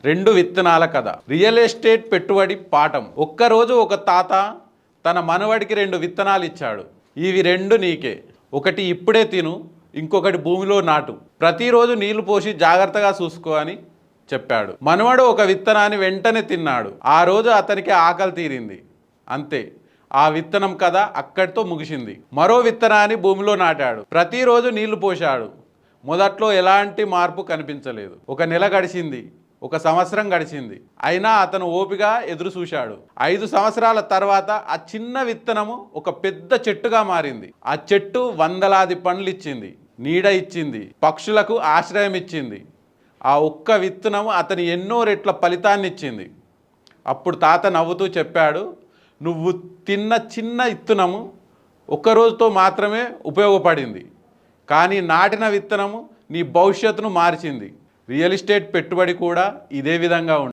రెండు విత్తనాల కథ. రియల్ ఎస్టేట్ పెట్టుబడి పాఠం. ఒక్కరోజు ఒక తాత తన మనవడికి రెండు విత్తనాలు ఇచ్చాడు. ఇవి రెండు నీకే, ఒకటి ఇప్పుడే తిను, ఇంకొకటి భూమిలో నాటు, ప్రతిరోజు నీళ్లు పోసి జాగ్రత్తగా చూసుకో అని చెప్పాడు. మనవడు ఒక విత్తనాన్ని వెంటనే తిన్నాడు. ఆ రోజు అతనికి ఆకలి తీరింది. అంతే, ఆ విత్తనం కథ అక్కడితో ముగిసింది. మరో విత్తనాన్ని భూమిలో నాటాడు. ప్రతిరోజు నీళ్లు పోశాడు. మొదట్లో ఎలాంటి మార్పు కనిపించలేదు. ఒక నెల గడిచింది, ఒక సంవత్సరం గడిచింది. అయినా అతను ఓపిగా ఎదురు చూశాడు. 5 సంవత్సరాల తర్వాత ఆ చిన్న విత్తనము ఒక పెద్ద చెట్టుగా మారింది. ఆ చెట్టు వందలాది పండ్లు ఇచ్చింది, నీడ ఇచ్చింది, పక్షులకు ఆశ్రయం ఇచ్చింది. ఆ ఒక్క విత్తనము అతని ఎన్నో రెట్ల ఫలితాన్ని ఇచ్చింది. అప్పుడు తాత నవ్వుతూ చెప్పాడు, నువ్వు తిన్న చిన్న విత్తనము ఒక్కరోజుతో మాత్రమే ఉపయోగపడింది, కానీ నాటిన విత్తనము నీ భవిష్యత్తును మార్చింది. రియల్ ఎస్టేట్ పెట్టుబడి కూడా ఇదే విధంగా ఉంటుంది.